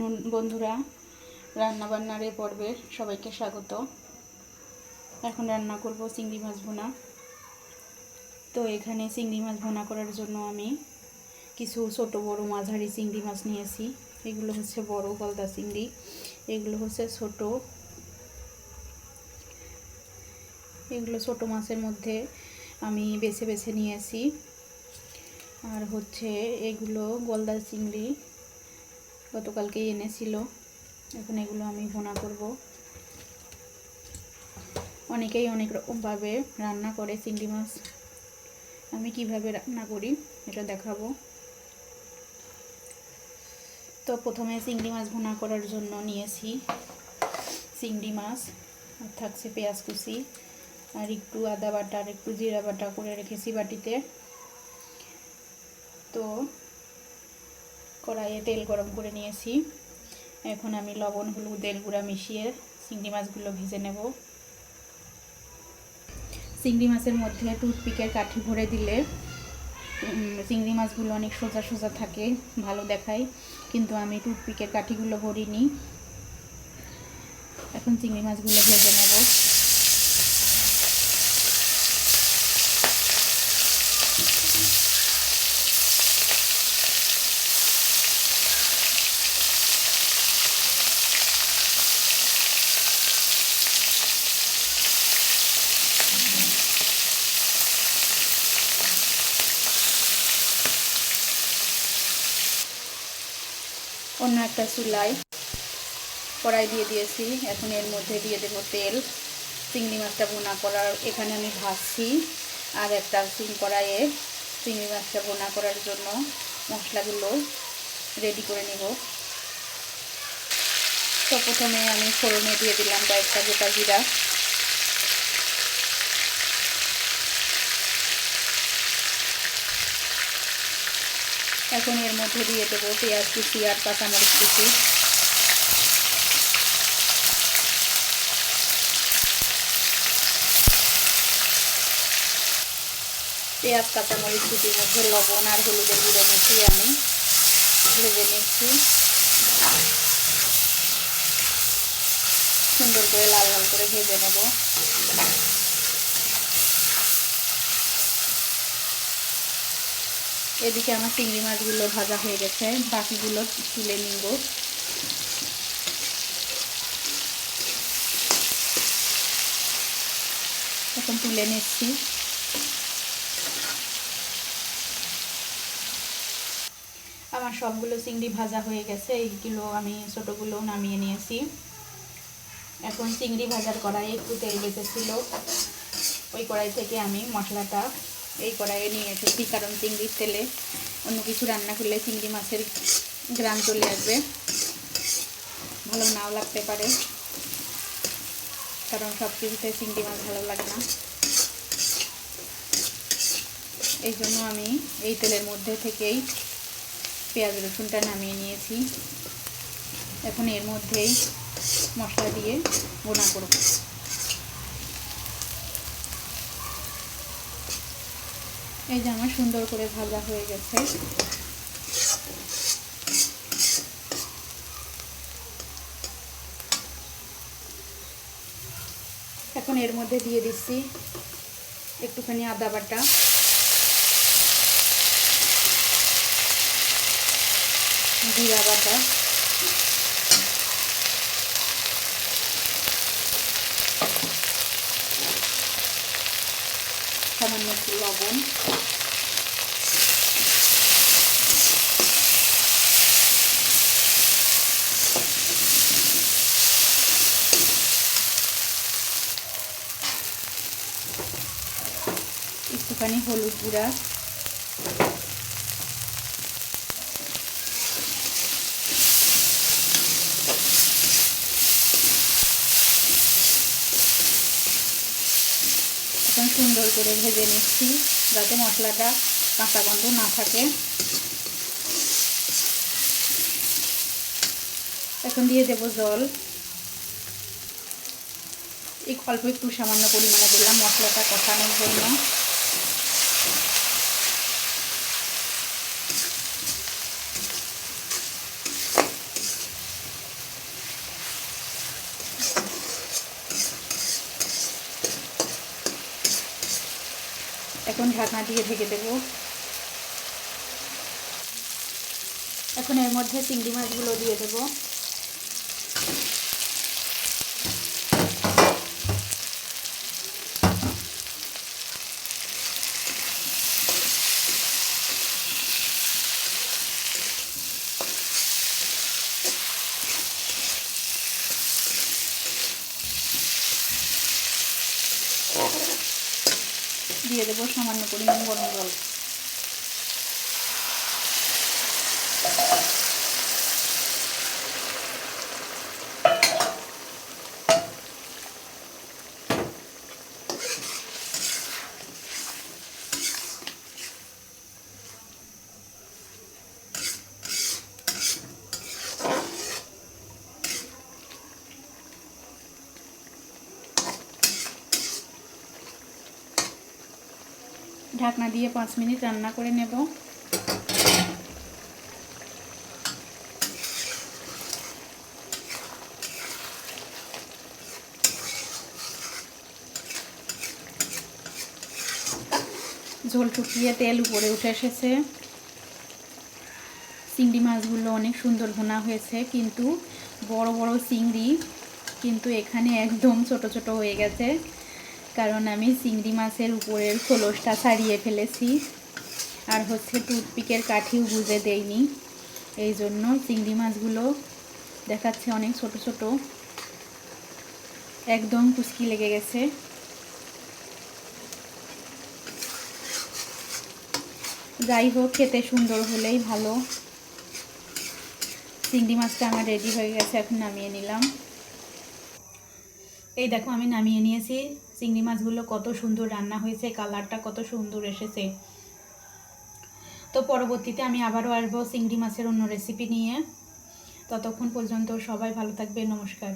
Afternoon বন্ধুরা, রান্নাবান্নার এই পর্বে সবাইকে স্বাগত। এখন রান্না করব চিংড়ি মাছ ভুনা। তো এখানে চিংড়ি মাছ ভুনা করার জন্য আমি কিছু ছোট বড় মাঝারি চিংড়ি মাছ নিয়েছি। এগুলো হচ্ছে বড় গলদা চিংড়ি, এগুলো হচ্ছে ছোট। এগুলো ছোট মাছের মধ্যে আমি বেছে বেছে নিয়েছি। আর হচ্ছে এগুলো গলদা চিংড়ি গতকালকে এনেছিল। এখন এগুলো আমি ভুনা করব। অনেকেই অনেক রকমভাবে রান্না করে চিংড়ি মাছ, আমি কিভাবে রান্না করি এটা দেখাবো। তো প্রথমে চিংড়ি মাছ ভুনা করার জন্য নিয়েছি চিংড়ি মাছ, আর থাকছে পেঁয়াজ কুচি, আর একটু আদা বাটা আর একটু জিরা বাটা করে রেখেছি বাটিতে। তো কড়াইয়ে তেল গরম করে নিয়েছি। এখন আমি লবণ হলুদের গুঁড়া মিশিয়ে চিংড়ি মাছগুলো ভেজে নেব। চিংড়ি মাছের মধ্যে টুথপিকের কাঠি ভরে দিলে চিংড়ি মাছগুলো অনেক সোজা সোজা থাকে, ভালো দেখায়, কিন্তু আমি টুথপিকের কাঠিগুলো ভরিনি। এখন চিংড়ি মাছগুলো ভেজে নেব। অন্য একটা চুলায় কড়াই দিয়ে দিয়েছি। এখন এর মধ্যে দিয়ে দেবো তেল। চিংড়ি মাছটা ভুনা করার এখানে আমি ভাজছি, আর একটা কড়াইয়ে চিংড়ি মাছটা ভুনা করার জন্য মশলাগুলো রেডি করে নেব। তো প্রথমে আমি ফোড়নে দিয়ে দিলাম কয়েকটা গোটা জিরা, এখন এর মধ্যে দিয়ে দেবো পেঁয়াজ কুচি আর কাঁচামরিচ কুচি। পেঁয়াজ কাঁচামরিচ কুচির মধ্যে লবণ আর হলুদের গুঁড়ো মিশিয়ে আমি ভেজে নিচ্ছি। সুন্দর করে লাল লাল করে ভেজে নেব। এদিকে আমার চিংড়ি মাছগুলো ভাজা হয়ে গেছে, বাকিগুলো তুলে নিব। এখন তুলে নিচ্ছি। আমার সবগুলো চিংড়ি ভাজা হয়ে গেছে, এইগুলো আমি ছোটোগুলো নামিয়ে নিয়েছি। এখন চিংড়ি ভাজার কড়াইয়ে একটু তেল বেঁচেছিল, ওই কড়াই থেকে আমি মশলাটা এই কড়াইয়ে নিয়ে এসেছি, কারণ চিংড়ির তেলে অন্য কিছু রান্না করলে চিংড়ি মাছের গ্রান চলে আসবে, ভালো নাও লাগতে পারে, কারণ সব কিছুতে চিংড়ি মাছ ভালো লাগে না। এই জন্য আমি এই তেলের মধ্যে থেকেই পেঁয়াজ রসুনটা নামিয়ে নিয়েছি। এখন এর মধ্যেই মশলা দিয়ে ভুনা করব। এই যে আমার সুন্দর করে ভাজা হয়ে গেছে। এখন এর মধ্যে দিয়ে দিচ্ছি একটুখানি আদা বাটা, জিরা বাটা, সামান্য একটু লবণ, একটুখানি হলুদ গুঁড়া, এখন সুন্দর করে ভেজে নিচ্ছি যাতে মশলাটা কাঁচা গন্ধ না থাকে। এখন দিয়ে দেব জল, এই অল্প একটু সামান্য পরিমাণে দিলাম মশলাটা কষানোর জন্য। এখন ঢাকনা দিয়ে ঢেকে দেব। এখন এর মধ্যে চিংড়ি মাছগুলো দিয়ে দেব। দিয়ে দেবো সামান্য পরিমাণ গরম জল। ঢাকনা দিয়ে 5 মিনিট রান্না করে নেব। ঝোল শুকিয়ে তেল উপরে উঠে এসেছে। চিংড়ি মাছগুলো অনেক সুন্দর ভুনা হয়েছে, কিন্তু বড় বড় চিংড়ি কিন্তু এখানে একদম ছোট ছোট হয়ে গেছে, কারণ আমি চিংড়ি মাছের উপরের খোলসটা ছাড়িয়ে ফেলেছি, আর হচ্ছে টুথপিকের কাঠিও গুঁজে দেইনি, এই জন্য চিংড়ি মাছগুলো দেখাচ্ছে অনেক ছোট ছোট, একদম কুচকি লেগে গেছে। যাই হোক, খেতে সুন্দর হলেই ভালো। চিংড়ি মাছটা আমার রেডি হয়ে গেছে, এখন নামিয়ে নিলাম। এই দেখো আমি নামিয়ে নিয়েছি। চিংড়ি মাছগুলো কত সুন্দর রান্না হয়েছে, কালারটা কত সুন্দর এসেছে। তো পরবর্তীতে আমি আবারও আসবো চিংড়ি মাছের অন্য রেসিপি নিয়ে। ততক্ষণ পর্যন্ত সবাই ভালো থাকবে। নমস্কার।